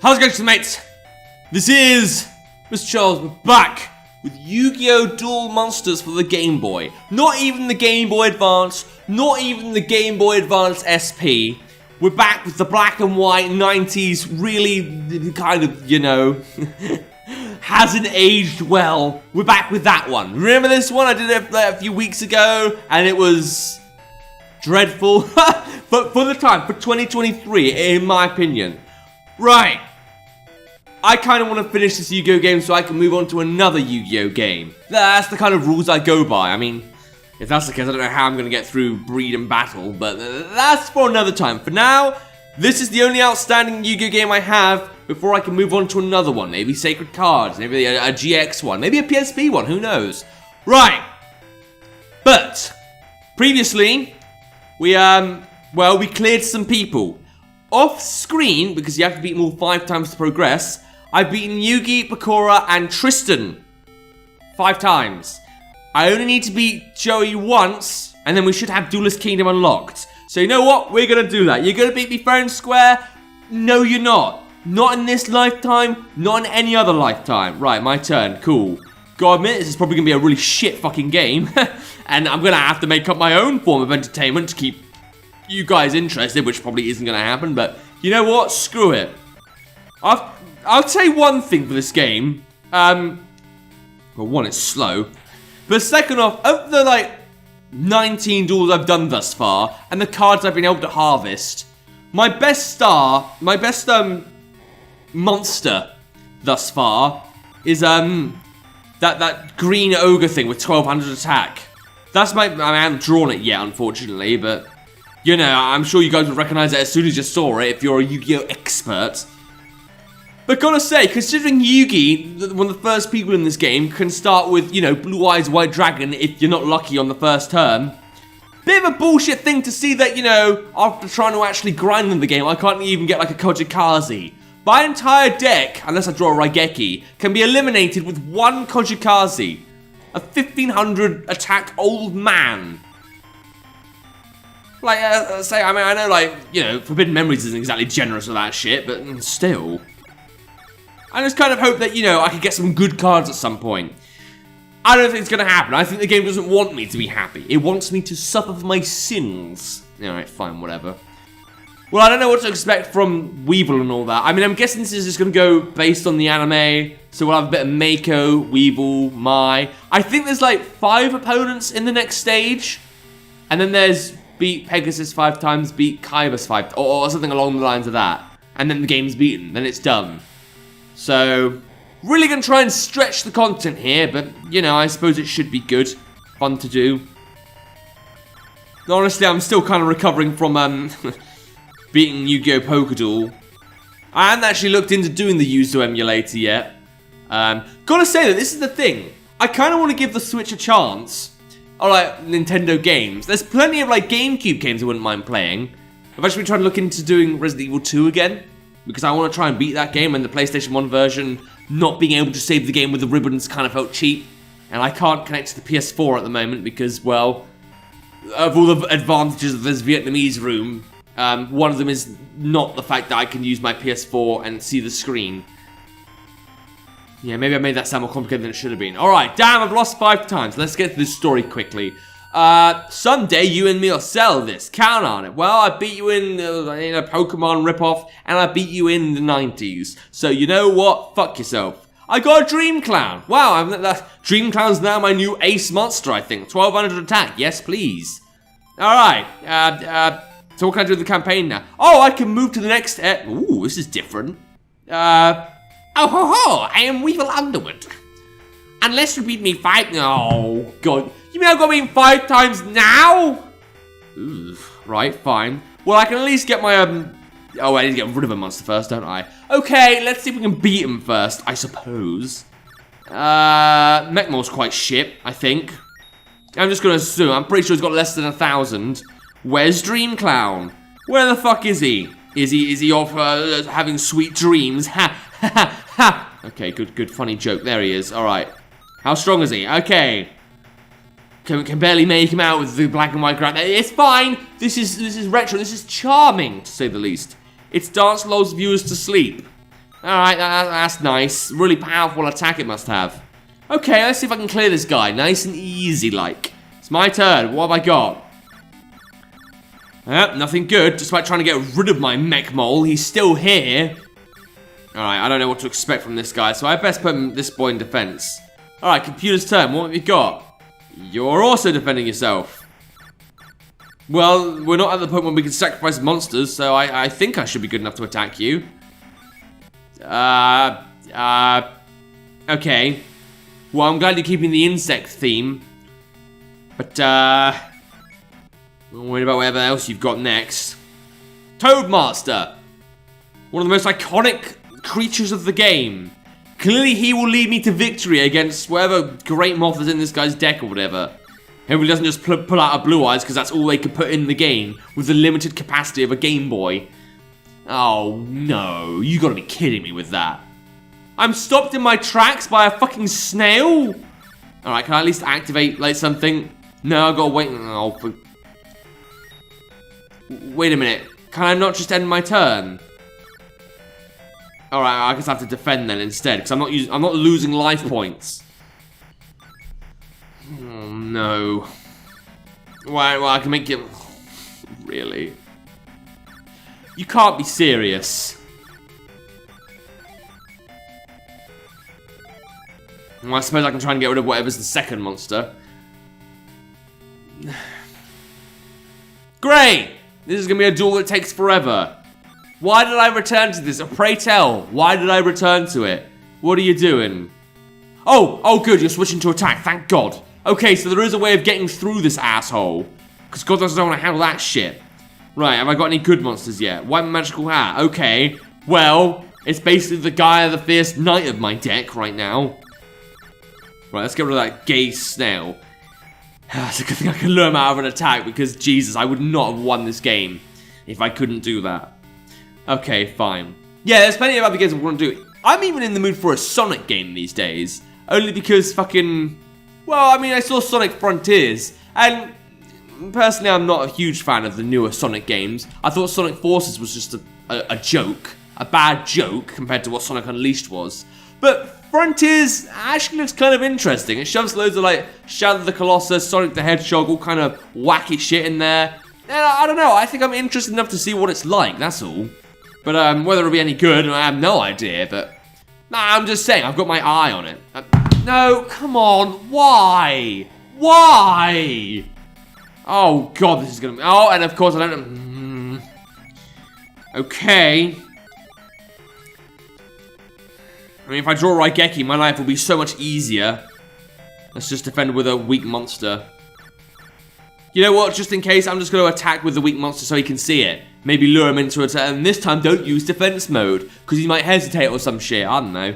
How's it going, mates? This is Mrjacharles. We're back with Yu-Gi-Oh! Duel Monsters for the Game Boy. Not even the Game Boy Advance, not even the Game Boy Advance SP. We're back with the black and white 90s, really kind of, you know, hasn't aged well. We're back with that one. Remember this one? I did it a few weeks ago, and it was dreadful. But for the time, for 2023, in my opinion. Right. I kind of want to finish this Yu-Gi-Oh! Game so I can move on to another Yu-Gi-Oh! Game. That's the kind of rules I go by. I mean, if that's the case, I don't know how I'm going to get through Breed and Battle, but that's for another time. For now, this is the only outstanding Yu-Gi-Oh! Game I have before I can move on to another one. Maybe Sacred Cards, maybe a GX one, maybe a PSP one, who knows? Right. But, previously, we cleared some people. Off screen, because you have to beat them all 5 times to progress, I've beaten Yugi, Bakura, and Tristan 5 times. I only need to beat Joey once, and then we should have Duelist Kingdom unlocked. So you know what? We're going to do that. You're going to beat me fair and square? No, you're not. Not in this lifetime, not in any other lifetime. Right, my turn. Cool. Gotta admit, this is probably going to be a really shit fucking game. And I'm going to have to make up my own form of entertainment to keep you guys interested, which probably isn't going to happen. But you know what? Screw it. I'll say one thing for this game. Well, one, it's slow. But second off, of the, 19 duels I've done thus far, and the cards I've been able to harvest, my best monster thus far is, that green ogre thing with 1200 attack. That's I haven't drawn it yet, unfortunately, but, you know, I'm sure you guys would recognize it as soon as you saw it if you're a Yu-Gi-Oh! Expert. But gotta say, considering Yugi, one of the first people in this game, can start with, you know, Blue Eyes White Dragon if you're not lucky on the first turn. Bit of a bullshit thing to see that, you know, after trying to actually grind in the game, I can't even get like a Kojikaze. My entire deck, unless I draw a Raigeki, can be eliminated with one Kojikaze. A 1500 attack old man. I know, you know, Forbidden Memories isn't exactly generous with that shit, but still. I just kind of hope that, you know, I could get some good cards at some point. I don't think it's going to happen. I think the game doesn't want me to be happy. It wants me to suffer for my sins. Alright, fine, whatever. Well, I don't know what to expect from Weevil and all that. I mean, I'm guessing this is just going to go based on the anime. So we'll have a bit of Mako, Weevil, Mai. I think there's 5 opponents in the next stage. And then there's beat Pegasus 5 times, beat Kybus 5 times, or something along the lines of that. And then the game's beaten, then it's done. So, really gonna try and stretch the content here, but, you know, I suppose it should be good. Fun to do. Honestly, I'm still kind of recovering from, beating Yu-Gi-Oh! Poker Duel. I haven't actually looked into doing the Yuzu emulator yet. Gotta say that this is the thing. I kind of want to give the Switch a chance. Or, Nintendo games. There's plenty of, GameCube games I wouldn't mind playing. I've actually been trying to look into doing Resident Evil 2 again. Because I want to try and beat that game, and the PlayStation 1 version, not being able to save the game with the ribbons kind of felt cheap. And I can't connect to the PS4 at the moment because, well, of all the advantages of this Vietnamese room, one of them is not the fact that I can use my PS4 and see the screen. Yeah, maybe I made that sound more complicated than it should have been. Alright, damn, I've lost 5 times. Let's get to this story quickly. Someday you and me will sell this. Count on it. Well, I beat you in a Pokemon ripoff, and I beat you in the 90s. So you know what? Fuck yourself. I got a Dream Clown. Wow, Dream Clown's now my new ace monster, I think. 1200 attack. Yes, please. Alright. So what can I do with the campaign now? Oh, I can move to the next... ooh, this is different. Oh ho ho! I am Weevil Underwood. Unless you beat me 5... Oh, God. You mean I've got to beat 5 times now? Ooh, right, fine. Well, I can at least get my, Oh, I need to get rid of a monster first, don't I? Okay, let's see if we can beat him first, I suppose. Mechmor's quite shit, I think. I'm just going to assume. I'm pretty sure he's got less than 1,000. Where's Dream Clown? Where the fuck is he? Is he off having sweet dreams? Ha, ha, ha, ha. Okay, good funny joke. There he is. All right. How strong is he? Okay. Can barely make him out with the black and white ground. It's fine. This is retro. This is charming, to say the least. It's Dance Lulls viewers to sleep. Alright, that's nice. Really powerful attack it must have. Okay, let's see if I can clear this guy. Nice and easy, like. It's my turn. What have I got? Nothing good. Despite trying to get rid of my mech mole, he's still here. Alright, I don't know what to expect from this guy, so I best put this boy in defense. Alright, computer's turn. What have you got? You're also defending yourself. Well, we're not at the point where we can sacrifice monsters, so I think I should be good enough to attack you. Okay. Well, I'm glad you're keeping the insect theme. But, I'm worried about whatever else you've got next. Toadmaster! One of the most iconic creatures of the game. Clearly he will lead me to victory against whatever great moth is in this guy's deck or whatever. Hopefully he doesn't just pull out a Blue Eyes because that's all they could put in the game with the limited capacity of a Game Boy. Oh no, you gotta be kidding me with that. I'm stopped in my tracks by a fucking snail? Alright, can I at least activate like something? No, I gotta wait. Oh, wait a minute. Can I not just end my turn? Alright, I guess I have to defend then instead, because I'm not losing life points. Oh no. Well, I can make it. Really? You can't be serious. Well, I suppose I can try and get rid of whatever's the second monster. Great! This is gonna be a duel that takes forever. Why did I return to this? Pray tell, why did I return to it? What are you doing? Oh, good, you're switching to attack, thank God. Okay, so there is a way of getting through this asshole. Because God doesn't want to handle that shit. Right, have I got any good monsters yet? White magical hat, okay. Well, it's basically the guy of the fierce knight of my deck right now. Right, let's get rid of that gay snail. It's a good thing I can lure him out of an attack because, Jesus, I would not have won this game if I couldn't do that. Okay, fine. Yeah, there's plenty of other games I want to do. I'm even in the mood for a Sonic game these days. Only because fucking... Well, I mean, I saw Sonic Frontiers, and personally I'm not a huge fan of the newer Sonic games. I thought Sonic Forces was just a joke. A bad joke compared to what Sonic Unleashed was. But Frontiers actually looks kind of interesting. It shoves loads of like Shadow of the Colossus, Sonic the Hedgehog, all kind of wacky shit in there. And I don't know, I think I'm interested enough to see what it's like, that's all. But whether it'll be any good, I have no idea, but... Nah, I'm just saying, I've got my eye on it. No, come on, why? Why? Oh God, this is gonna be... Oh, and of course I don't... Okay. I mean, if I draw Raigeki, my life will be so much easier. Let's just defend with a weak monster. You know what, just in case, I'm just going to attack with the weak monster so he can see it. Maybe lure him into it, and this time don't use defense mode, because he might hesitate or some shit, I don't know.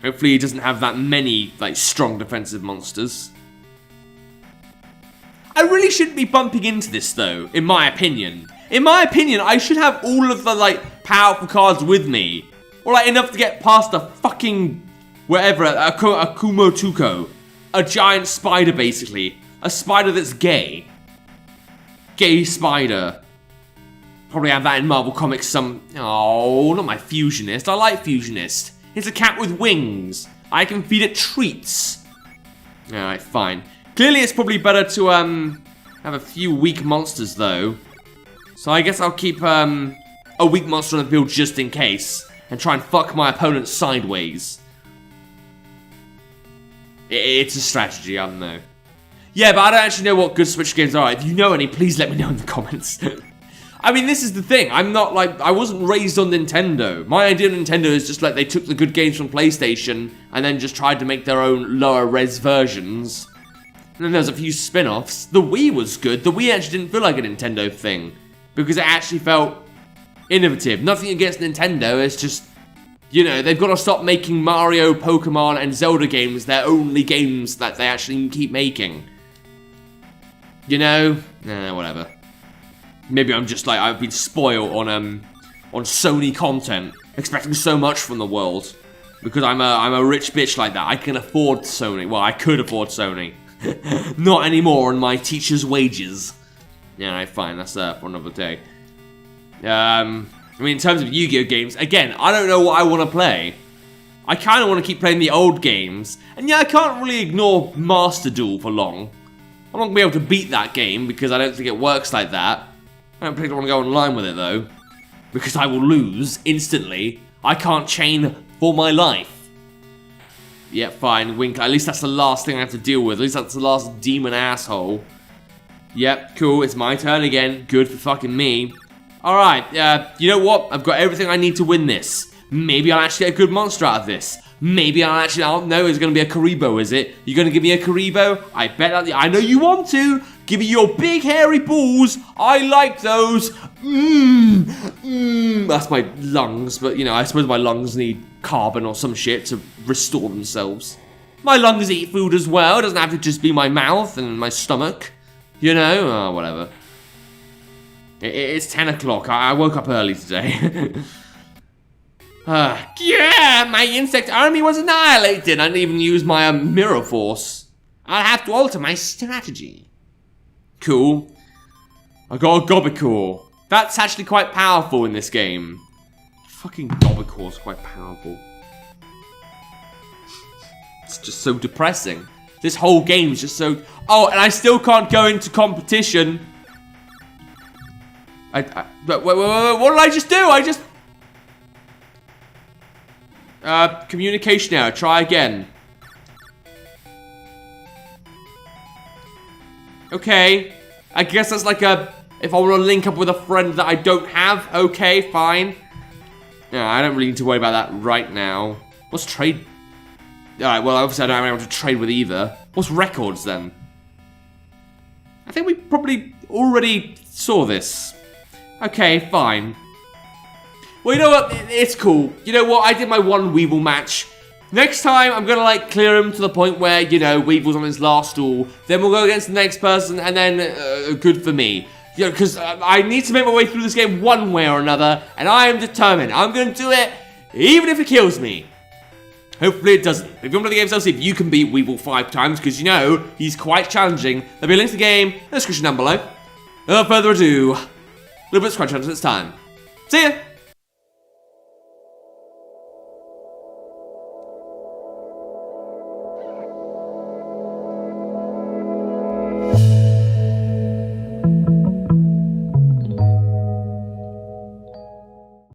Hopefully he doesn't have that many, like, strong defensive monsters. I really shouldn't be bumping into this, though, in my opinion. In my opinion, I should have all of the, like, powerful cards with me. Or, like, enough to get past a fucking... wherever, a Kumotuko. A giant spider, basically. A spider that's gay. Gay spider. Probably have that in Marvel Comics some... Oh, not my Fusionist. I like Fusionist. It's a cat with wings. I can feed it treats. Alright, fine. Clearly it's probably better to, have a few weak monsters, though. So I guess I'll keep, a weak monster on the field just in case. And try and fuck my opponent sideways. It's a strategy, I don't know. Yeah, but I don't actually know what good Switch games are. If you know any, please let me know in the comments. I mean, this is the thing. I'm not like... I wasn't raised on Nintendo. My idea of Nintendo is just like they took the good games from PlayStation and then just tried to make their own lower res versions. And then there's a few spin-offs. The Wii was good. The Wii actually didn't feel like a Nintendo thing. Because it actually felt innovative. Nothing against Nintendo. It's just... You know, they've got to stop making Mario, Pokemon, and Zelda games their only games that they actually keep making. You know? Whatever. Maybe I'm just like, I've been spoiled on Sony content, expecting so much from the world. Because I'm a rich bitch like that. I can afford Sony. Well, I could afford Sony. Not anymore on my teacher's wages. Yeah, right, fine. That's for another day. I mean, in terms of Yu-Gi-Oh games, again, I don't know what I want to play. I kind of want to keep playing the old games. And yeah, I can't really ignore Master Duel for long. I'm not going to be able to beat that game because I don't think it works like that. I don't particularly want to go online with it, though. Because I will lose instantly. I can't chain for my life. Yeah, fine, Wink. At least that's the last thing I have to deal with. At least that's the last demon asshole. Yep, cool. It's my turn again. Good for fucking me. Alright, you know what? I've got everything I need to win this. Maybe I'll actually get a good monster out of this. Maybe I don't know, it's going to be a Karibo, is it? You're going to give me a Karibo? I bet I know you want to. Give me your big hairy balls. I like those. That's my lungs, but you know, I suppose my lungs need carbon or some shit to restore themselves. My lungs eat food as well. It doesn't have to just be my mouth and my stomach. You know? Oh, whatever. It's 10 o'clock. I woke up early today. Yeah, my insect army was annihilated. I didn't even use my mirror force. I'll have to alter my strategy. Cool. I got a Gobicore. That's actually quite powerful in this game. Fucking Gobicore's quite powerful. It's just so depressing. This whole game is just so... Oh, and I still can't go into competition. Wait, what did I just do? I just... communication error. Try again. Okay. I guess that's like a... If I want to link up with a friend that I don't have, okay, fine. Yeah, I don't really need to worry about that right now. What's trade... Alright, well, obviously I don't have anyone to trade with either. What's records, then? I think we probably already saw this. Okay, fine. Well, you know what? It's cool. You know what? I did my one Weevil match. Next time, I'm gonna, like, clear him to the point where, you know, Weevil's on his last duel. Then we'll go against the next person, and then, good for me. You know, because I need to make my way through this game one way or another, and I am determined. I'm gonna do it, even if it kills me. Hopefully it doesn't. If you want to play the game, so see if you can beat Weevil 5 times, because you know, he's quite challenging. There'll be a link to the game in the description down below. Without further ado, a little bit of scratch until it's time. See ya!